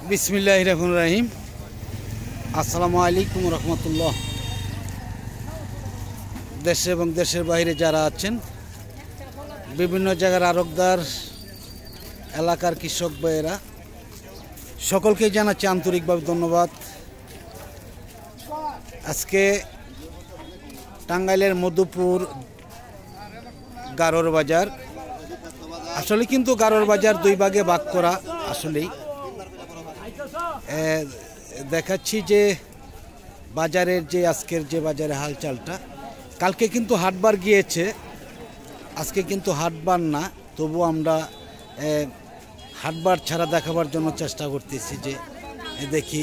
বিসমিল্লাহির রহমানির রহিম। আসসালামু আলাইকুম রহমতুল্লাহ। দেশে এবং দেশের বাইরে যারা আছেন, বিভিন্ন জায়গার আড়তদার, এলাকার কৃষক ভাইয়েরা, সকলকেই জানাচ্ছি আন্তরিকভাবে ধন্যবাদ। আজকে টাঙ্গাইলের মধুপুর গারোর বাজার, আসলে কিন্তু গারোর বাজার দুই ভাগে ভাগ করা। আসলেই দেখাচ্ছি যে বাজারের যে আজকের যে বাজারে হালচালটা, কালকে কিন্তু হাটবার গিয়েছে, আজকে কিন্তু হাটবার না, তবু আমরা হাটবার ছাড়া দেখাবার জন্য চেষ্টা করতেছি যে দেখি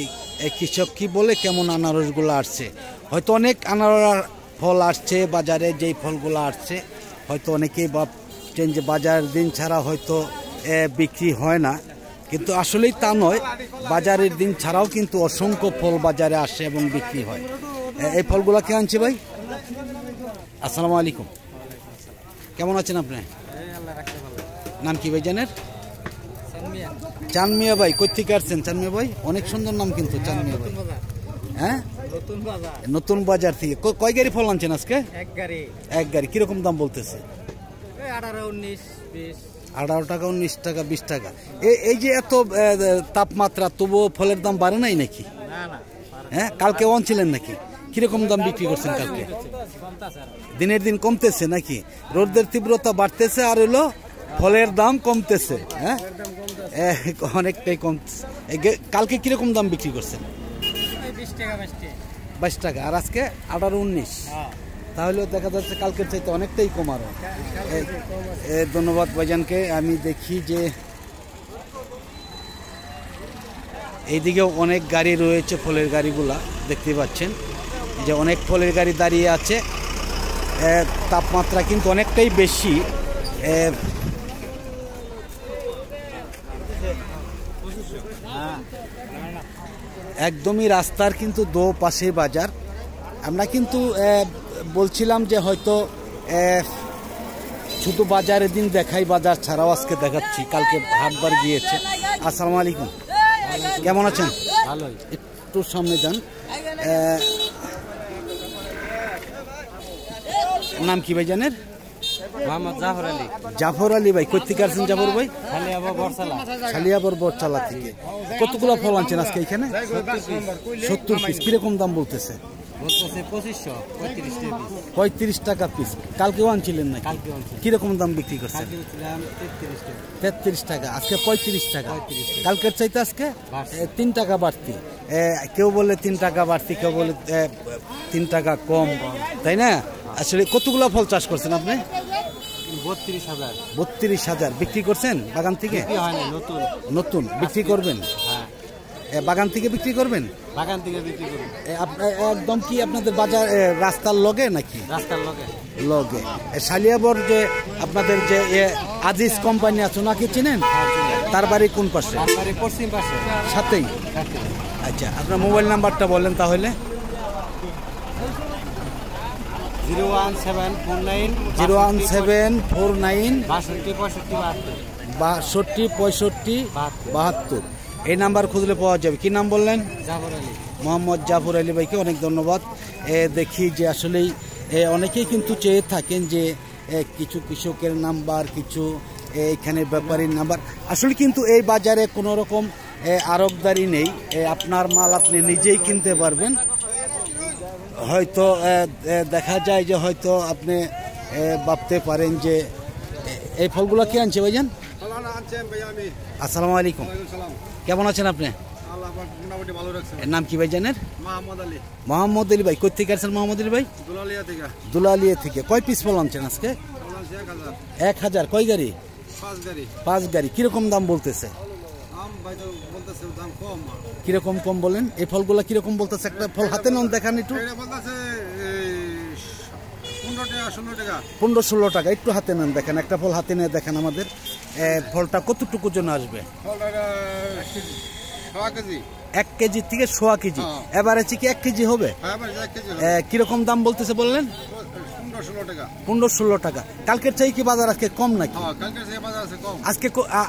কৃষক কি বলে, কেমন আনারসগুলো আসছে। হয়তো অনেক আনারস ফল আসছে বাজারে, যেই ফলগুলো আসছে হয়তো অনেকেই ভাবছেন যে বাজারের দিন ছাড়া হয়তো বিক্রি হয় না, কিন্তু আসলেই তা নয়। বাজারের দিন ছাড়াও কিন্তু অসংখ্য ফল বাজারে আসে এবং বিক্রি হয়। এই ফলগুলো কে আনছে ভাই? আসসালামু আলাইকুম, কেমন আছেন আপনি? নাম কি ভাই জানেন? চানমিয়া ভাই। কোথেকে আসছেন চানমিয়া ভাই? অনেক সুন্দর নাম কিন্তু চানমিয়া ভাই। হ্যাঁ, নতুন বাজার থেকে। কয় গাড়ি ফল আনছেন আজকে? এক গাড়ি। কিরকম দাম বলতেছে? 18 টাকা, 19 টাকা, 20 টাকা। এই যে এত তাপমাত্রা, তবুও ফলের দাম বাড়ে নাই নাকি? হ্যাঁ, কালকে আনছিলেন নাকি? কিরকম দাম বিক্রি করছেন কালকে? দিনের দিন কমতেছে নাকি? রোদের তীব্রতা বাড়তেছে আর হলো ফলের দাম কমতেছে। হ্যাঁ, অনেকটাই কমতেছে। কালকে কিরকম দাম বিক্রি করছেন? 22 টাকা। আর আজকে 18-19। তাহলে দেখা যাচ্ছে কালকের চাইতে অনেকটাই কমারো। ধন্যবাদ ভাইজানকে। আমি দেখি যে এইদিকেও অনেক গাড়ি রয়েছে, ফলের গাড়িগুলা দেখতে পাচ্ছেন যে অনেক ফলের গাড়ি দাঁড়িয়ে আছে। তাপমাত্রা কিন্তু অনেকটাই বেশি। একদমই রাস্তার কিন্তু দো পাশে বাজার। আমরা কিন্তু বলছিলাম যে হয়তো শুধু বাজারের দিন দেখাই, বাজার ছাড়াও আজকে দেখাচ্ছি। কালকে হাটবার গিয়েছে। আসসালামু আলাইকুম, কেমন আছেন? ভালো। একটু সামনে যান। নাম কি ভাই জানেন? মোহাম্মদ জাফর আলী। জাফর আলী ভাই, কোথেকে আসছেন জাফর ভাই? শালিয়াবর বরচালা থেকে। কতগুলো ফল আনছেন আজকে এখানে? 70 পিস। কিরকম দাম বলতেছে? 35 টাকা পিস। কালকেও আনছিলেন না? কিরকম দাম বিক্রি করছেন? 33 টাকা। আজকে 35 টাকা। কালকের চাইতে আজকে 3 টাকা বাড়তি। কেউ বলে 3 টাকা বাড়তি, কেউ বলে 3 টাকা কম, তাই না? আসলে কতগুলো ফল চাষ করছেন আপনি? 32,000 বিক্রি করছেন বাগান থেকে? নতুন বিক্রি করবেন? বাগান থেকে বিক্রি করবেন? বাগান থেকে বিক্রি করবেন। একদম কি আপনাদের বাজার রাস্তার লগে নাকি? রাস্তার লগে। শালিয়াবর যে আপনাদের যে আজিজ কোম্পানি আছে, নাকি চিনেন? তার বাড়ি কোন পাশে? পশ্চিম পাশে, সাথেই। আচ্ছা, আপনার মোবাইল নাম্বারটা বলেন তাহলে। 01749 626572। এই নাম্বার খুঁজলে পাওয়া যাবে। কি নাম বললেন? জাফর আলী। মোহাম্মদ জাফর আলী ভাইকে অনেক ধন্যবাদ। দেখি যে আসলেই অনেকেই কিন্তু চেয়ে থাকেন যে কিছু কৃষকের নাম্বার, কিছু এখানে ব্যাপারীর নাম্বার। আসলে কিন্তু এই বাজারে কোনো রকম আড়তদারি নেই। আপনার মাল আপনি নিজেই কিনতে পারবেন। হয়তো দেখা যায় যে হয়তো আপনি ভাবতে পারেন যে এই ফলগুলো কে আনছে ভাইজান? আসসালামু আলাইকুম, কেমন আছেন আপনি? নাম কি ভাই জানেন? মোহাম্মদ আলী ভাই। কোথেকে আসছেন মোহাম্মদ আলী ভাই? দুলালিয়া থেকে। কয় পিস ফল আনছেন আজকে? 1000। কয় গাড়ি? 5 গাড়ি। কিরকম দাম বলতেছে? কিরকম কম বলেন? এই ফলগুলা কিরকম বলতেছে? একটা ফল হাতে নেন, দেখান একটু। 15-16 টাকা। একটু হাতে নেন, দেখেন একটা ফল হাতে নিয়ে দেখেন আমাদের। ফলটা কতটুকু জন্য আসবে? 1 কেজি থেকে 1.25 কেজি। এবারে কি 1 কেজি হবে? কিরকম দাম বলতেছে বললেন? 15-16 টাকা। কালকের চাই কি বাজার আজকে কম নাকি? আজকে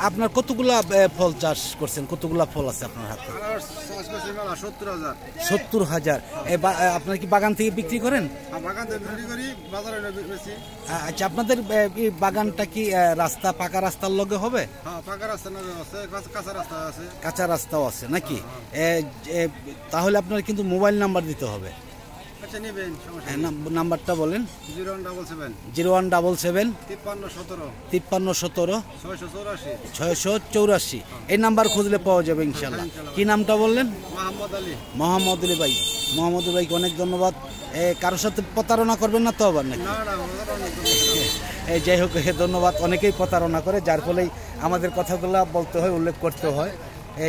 আপনার কতগুলা ফল চাষ করছেন, কতগুলা ফল আছে আপনার হাতে? 70,000। আপনার কি বাগান থেকে বিক্রি করেন? আচ্ছা, আপনাদের বাগানটা কি রাস্তা, পাকা রাস্তার লগে হবে? কাঁচা রাস্তাও আছে নাকি? তাহলে আপনার কিন্তু মোবাইল নাম্বার দিতে হবে। নাম্বারটা বলেন। 0177 5317 684। এই নাম্বার খুঁজলে পাওয়া যাবে ইনশাল্লাহ। কি নামটা বললেন? মোহাম্মদ আলী ভাই। মোহাম্মদ আলী ভাইকে অনেক ধন্যবাদ। কারোর সাথে প্রতারণা করবেন না তো আবার নাকি? যাই হোক, ধন্যবাদ। অনেকেই প্রতারণা করে, যার ফলেই আমাদের কথাগুলো বলতে হয়, উল্লেখ করতে হয়।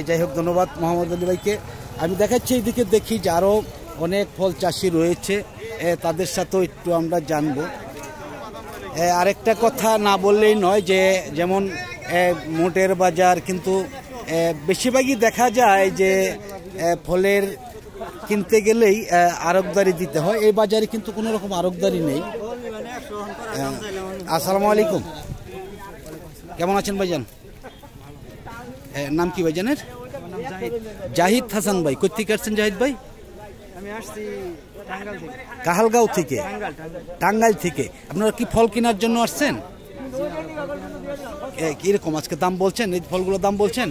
যাই হোক, ধন্যবাদ মোহাম্মদ আলী ভাইকে। আমি দেখাচ্ছি এইদিকে, দেখি যে আরও অনেক ফল চাষি রয়েছে, তাদের সাথেও একটু আমরা জানবো। আরেকটা কথা না বললেই নয়, যে যেমন মোটের বাজার কিন্তু বেশিরভাগই দেখা যায় যে ফলের কিনতে গেলেই আরবদারি দিতে হয়। এই বাজারে কিন্তু কোনো রকম আরবদারি নেই। আসসালামু আলাইকুম, কেমন আছেন ভাইজান? নাম কি ভাইজানের? জাহিদ হাসান ভাই। কোথেকে আসছেন জাহিদ ভাই? কাহালগাঁও থেকে, টাঙ্গাইল থেকে। আপনারা কি ফল কেনার জন্য আসছেন? কিরকম আজকে দাম বলছেন? এই ফলগুলোর দাম বলছেন?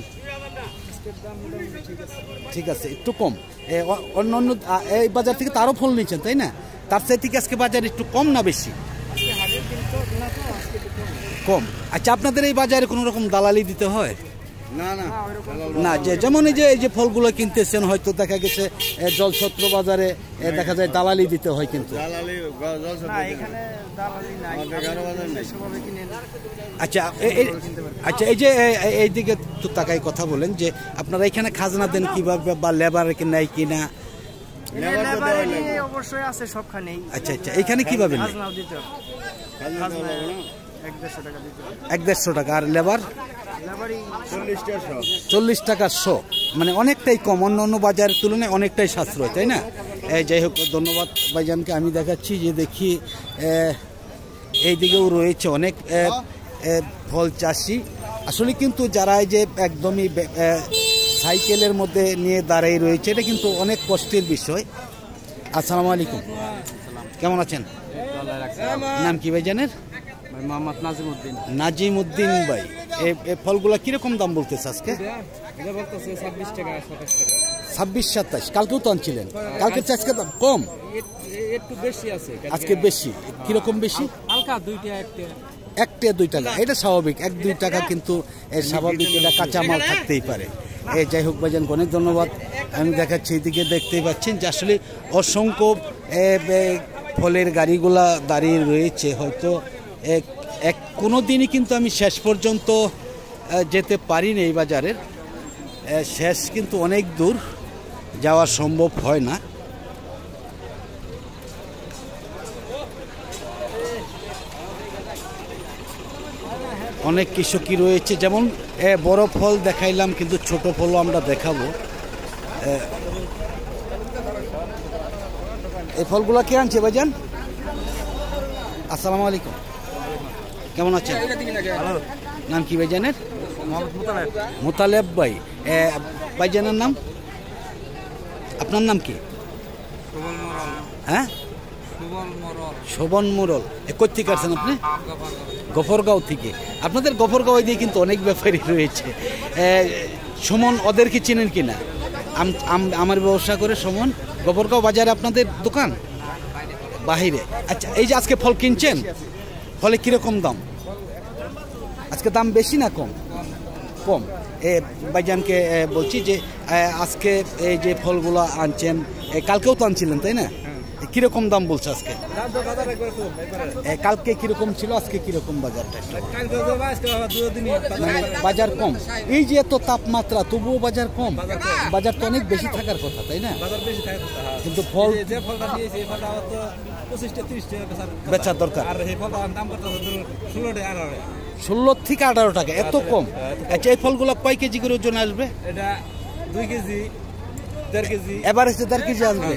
ঠিক আছে, একটু কম। অন্য অন্য এই বাজার থেকে তো আরও ফল নিচ্ছেন, তাই না? তার চাইতে কি আজকে বাজার একটু কম না বেশি? কম। আচ্ছা, আপনাদের এই বাজারে কোনো রকম দালালি দিতে হয়? না, যেমন এই যে ফলগুলো কিনতেছেন, হয়তো দেখা গেছে জলছত্র বাজারে দেখা যায় দালালি দিতে হয়, কিন্তু আচ্ছা আচ্ছা, এই যে এইদিকে তো তাকাই কথা বলেন যে আপনারা এখানে খাজনা দেন কিভাবে, বা লেবার নেয় কিনা? অবশ্যই আছে সবখানেই। আচ্ছা আচ্ছা, এখানে কিভাবে? 150 টাকা। আর লেবার 40 টাকা 100, মানে অনেকটাই কম। অন্য অন্য বাজারের তুলনায় অনেকটাই সাশ্রয়, তাই না? যাই হোক, ধন্যবাদ ভাইজানকে। আমি দেখাচ্ছি যে দেখি এইদিকেও রয়েছে অনেক ফল চাষি। আসলে কিন্তু যারা এই যে একদমই সাইকেলের মধ্যে নিয়ে দাঁড়িয়ে রয়েছে, এটা কিন্তু অনেক কষ্টের বিষয়। আসসালামু আলাইকুম, কেমন আছেন? নাম কি ভাইজানের? মোহাম্মদ নাজিমউদ্দিন। নাজিমউদ্দিন ভাই, এই ফলগুলা কিরকম দাম বলতেছে আজকে? 26-27। কালকেও তো আনছিলেন, কালকে আজকে দাম কম, একটু বেশি আছে আজকে বেশি। কিরকম বেশি? হালকা 1-2 টাকা। এটা স্বাভাবিক, 1-2 টাকা কিন্তু স্বাভাবিক, এটা কাঁচা মাল থাকতেই পারে। যাই হোক ভাইজান, অনেক ধন্যবাদ। আমি দেখাচ্ছি এইদিকে, দেখতেই পাচ্ছেন যে আসলে অসংখ্য ফলের গাড়িগুলা দাঁড়িয়ে রয়েছে। হয়তো কোনো দিনই কিন্তু আমি শেষ পর্যন্ত যেতে পারিনি এই বাজারের। শেষ কিন্তু অনেক দূর, যাওয়া সম্ভব হয় না। অনেক কৃষকই রয়েছে, যেমন বড় ফল দেখাইলাম, কিন্তু ছোট ফলও আমরা দেখাবো। এই ফলগুলো কে আনছে ভাইজান? আসসালামু আলাইকুম, কেমন আছেন? নাম কি ভাইজানের? মোতালেব ভাই। ভাইজানের নাম? আপনার নাম কি? হ্যাঁ, শোভন মোড়ল। কোথেকে আসছেন আপনি? গফরগাঁও থেকে। আপনাদের গফরগাঁও দিয়ে কিন্তু অনেক ব্যাপারী রয়েছে। সুমন, ওদেরকে চেনেন কিনা? আমার ব্যবসা করে সুমন। গফরগাঁও বাজারে আপনাদের দোকান? বাহিরে। আচ্ছা, এই যে আজকে ফল কিনছেন, ফলে কিরকম দাম? আজকে দাম বেশি না কম? কম। ভাইজানকে বলছি যে আজকে এই যে ফলগুলো আনছেন, কালকেও তো আনছিলেন, তাই না? কিরকম দাম বলছে আজকে? কালকে কিরকম ছিল, আজকে কিরকম বাজারটা? বাজার কম। এই যে এত তাপমাত্রা, তবুও বাজার কম। বাজার তো অনেক বেশি থাকার কথা, তাই না? কিন্তু ফল বেচার দরকার। 16 থেকে 18 টাকা, এত কম? আচ্ছা, এই ফলগুলো কয় কেজি করে ওজন আসবে? 2 কেজি, 1.5 কেজি। এভারেজে 1.5 কেজি আসবে,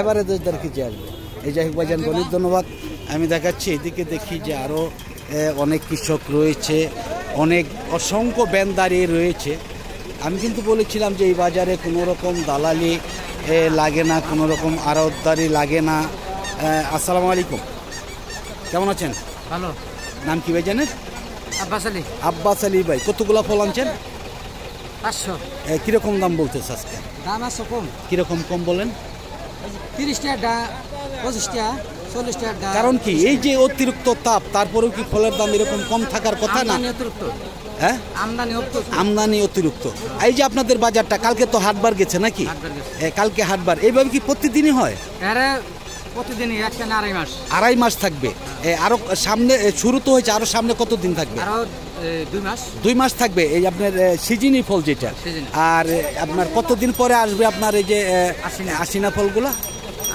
এভারেজে 1.5 কেজি আসবে। এই যাই হোক ভাইজান, অনেক ধন্যবাদ। আমি দেখাচ্ছি এদিকে দেখি যে আরও অনেক কৃষক রয়েছে, অনেক অসংখ্য ব্যান দাঁড়িয়ে রয়েছে। আমি কিন্তু বলেছিলাম যে এই বাজারে কোনো রকম দালালি লাগে না, কোনো রকম আড়তদারি লাগে না। আসসালামু আলাইকুম, কেমন আছেন? ভালো। নাম কি ভাই জানেন? আব্বাস আলী। আব্বাস আলী ভাই, কতগুলো ফল আনছেন? 500। কীরকম দাম বলতেছে আজকে? দাম আছে কম। কীরকম কম বলেন? 30 টাকা, 25 টাকা, 40 টাকা। কারণ কি এই যে অতিরিক্ত তাপ, তারপরেও কি ফলের দাম এরকম কম থাকার কথা না? হ্যাঁ, আমদানি অতিরিক্ত। এই যে আপনাদের বাজারটা কালকে তো হাটবার গেছে নাকি? কালকে হাটবার এইভাবে কি প্রতিদিনই হয়? প্রতিদিনই, একটা না 2.5 মাস। 2.5 মাস থাকবে। আরো সামনে শুরু তো হয়েছে, আরো সামনে কতদিন থাকবে? আরো 2 মাস। 2 মাস থাকবে এই আপনার সিজনি ফল যেটা। আর আপনার কতদিন পরে আসবে আপনার এই যে আশ্বিনা ফলগুলো?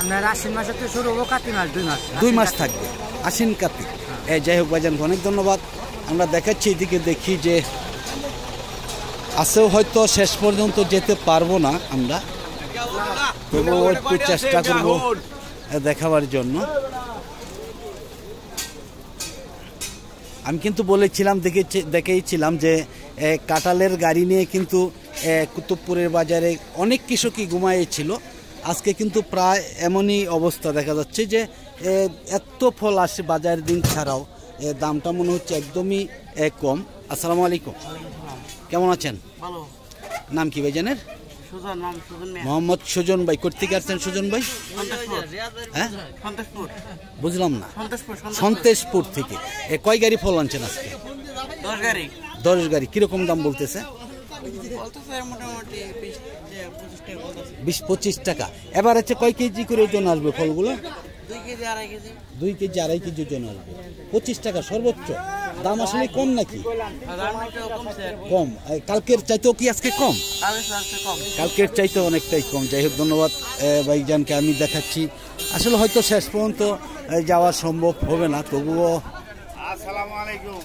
আপনার আশ্বিন মাসে তো শুরু হবো, কার্তিক মাস 2 মাস। 2 মাস থাকবে, আশ্বিন কার্তিক। যাই হোক ভাইজান, অনেক ধন্যবাদ। আমরা দেখাচ্ছি এদিকে, দেখি যে আসেও হয়তো শেষ পর্যন্ত যেতে পারবো না আমরা, তবুও একটু চেষ্টা করব দেখাবার জন্য। আমি কিন্তু বলেছিলাম, দেখেইছিলাম যে কাঁঠালের গাড়ি নিয়ে কিন্তু কুতুবপুরের বাজারে অনেক কৃষকই ঘুমাইয়েছিল। আজকে কিন্তু প্রায় এমনই অবস্থা দেখা যাচ্ছে যে এত ফল আসে বাজারের দিন ছাড়াও দামটা মনে হচ্ছে একদমই কম। আসসালামু আলাইকুম, কেমন আছেন? ভালো। নাম কি ভাই জানেন? মোহাম্মদ সুজন ভাই। কোথেকে আসছেন সুজন ভাই? হ্যাঁ, বুঝলাম না। সন্তেশপুর থেকে। কয় গাড়ি ফল আনছেন আজকে? 10 গাড়ি। 10 গাড়ি। কিরকম দাম বলতেছে? 20-25 টাকা। এবার হচ্ছে কয় কেজি করে ওজন আসবে ফলগুলো? 2 কেজি 2.5 কেজি। 2 কেজি 2.5 কেজি ওজন আসবে। 25 টাকা সর্বোচ্চ দাম। আসলে কম নাকি? কম। কালকের চাইতেও কি আজকে কম? কালকের চাইতে অনেকটাই কম। যাই হোক, ধন্যবাদ ভাইজানকে। আমি দেখাচ্ছি আসলে হয়তো শেষ পর্যন্ত যাওয়া সম্ভব হবে না, তবুও। আসসালামু আলাইকুম।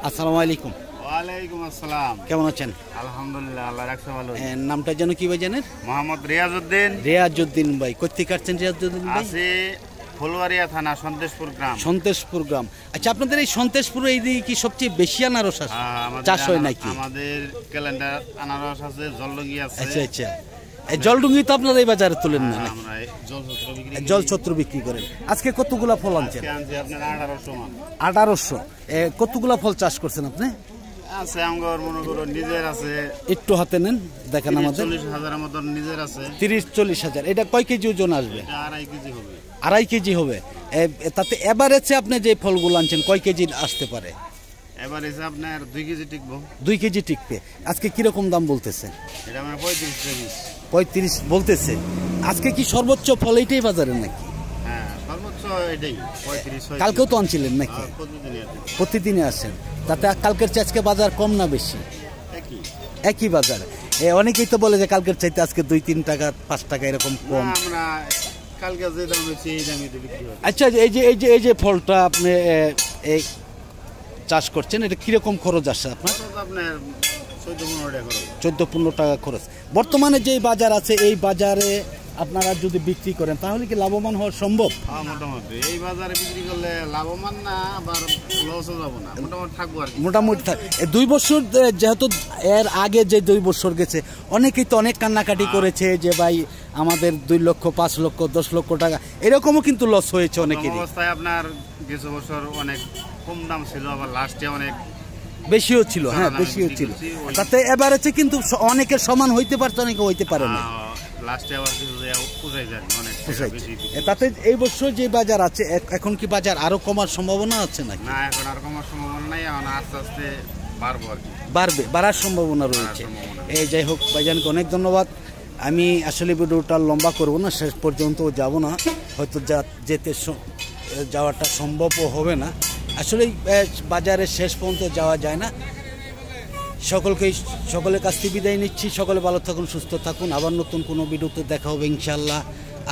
আসসালামু আলাইকুম। ওয়ালাইকুম আসসালাম। কেমন আছেন? আলহামদুলিল্লাহ, আল্লাহ রাখছে ভালো। নামটা যেন কি ভাই জানেন? মোহাম্মদ রিয়াজউদ্দিন। রিয়াজউদ্দিন ভাই। কোথেকে আসছেন রিয়াজউদ্দিন ভাই? আছে ফুলবাড়িয়া থানা, সন্তেশপুর গ্রাম। সন্তেশপুর গ্রাম। আচ্ছা, আপনাদের এই সন্তেশপুর এই দিকে কি সবচেয়ে বেশি আনারস চাষ হয় নাকি? আমাদের ক্যালেন্ডার আনারস আছে, জলডুঙ্গি আছে। আচ্ছা আচ্ছা। জলডুঙ্গি তো আপনারা এই বাজারে তোলেন না? আমরা জলছত্র বিক্রি করেন। আজকে কতগুলা ফল আনছেন? আপনার 1800 মান। 1800। কতগুলা ফল চাষ করছেন আপনি? আছে আমার মনে করো নিজের আছে। একটু হাতে নেন, দেখেন আমাদের। 40,000 মতন নিজের আছে। 30-40,000। এটা কয় কেজি ওজন আসবে? 2.5 কেজি হবে। 2.5 কেজি হবে। তাতে এভারেজে আপনি যে ফলগুলো আনছেন কয় কেজি আসতে পারে? এভারেজে আপনার 2 কেজি টিকবো। 2 কেজি টিকবে। আজকে কিরকম দাম বলতেছে? এটা আমরা 35 কেজি। 35 বলতেছে। আজকে কি সর্বোচ্চ ফল এইটাই বাজারে নাকি? হ্যাঁ, সর্বোচ্চ এটাই 35। কালকেও তো আনছিলেন নাকি? প্রতিদিনই আসেন। তাতে কালকের চেয়ে আজকে বাজার কম না বেশি? একই বাজার। অনেকেই তো বলে যে কালকের চাইতে আজকে 2-3 টাকা 5 টাকা এরকম কম। আমরা কালকে যে দাম হচ্ছে এই দামে বিক্রি হয়। আচ্ছা, এই যে ফলটা আপনি এই চাষ করছেন, এটা কিরকম খরচ আসছে আপনার? আপনার 14-15 টাকা খরচ। 14-15 টাকা খরচ। বর্তমানে যে বাজার আছে এই বাজারে আপনারা যদি বিক্রি করেন তাহলে কি লাভবান হওয়া সম্ভব? মোটামুটি এই বাজারে বিক্রি করলে লাভবান না, আবার লসও যাব না, মোটামুটি থাকবো আর কি। মোটামুটি থাক। 2 বছর যেহেতু এর আগে যে 2 বছর গেছে, অনেকেই তো অনেক কান্নাকাটি করেছে যে ভাই আমাদের 2 লক্ষ 5 লক্ষ 10 লক্ষ টাকা এরকমও কিন্তু লস হয়েছে অনেকেরই। অবস্থায় আপনার কিছু বছর অনেক কম দাম ছিল, আবার লাস্টে অনেক বেশিও ছিল। হ্যাঁ, বেশিও ছিল। তাতে এবার হচ্ছে কিন্তু অনেকের সমান হইতে পারছে, অনেকে হইতে পারে না। লাস্টে আবার কিছু উঠাই যায় অনেক বেশি। তাতে এই বছর যে বাজার আছে, এখন কি বাজার আরো কমার সম্ভাবনা আছে নাকি? না, এখন আর কমার সম্ভাবনা নাই, এখন আস্তে আস্তে বাড়বো আর কি। বাড়ার সম্ভাবনা রয়েছে। যাই হোক ভাইজানকে অনেক ধন্যবাদ। আমি আসলে ভিডিওটা লম্বা করব না, শেষ পর্যন্ত যাব না, হয়তো যাওয়াটা সম্ভবও হবে না। আসলে বাজারের শেষ পর্যন্ত যাওয়া যায় না। সকলের কাছ থেকে বিদায় নিচ্ছি। সকলে ভালো থাকুন, সুস্থ থাকুন। আবার নতুন কোনো ভিডিওতে দেখা হবে ইনশাআল্লাহ।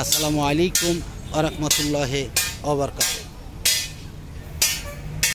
আসসালামু আলাইকুম ওয়া রাহমাতুল্লাহি ওয়া বারাকাতুহু।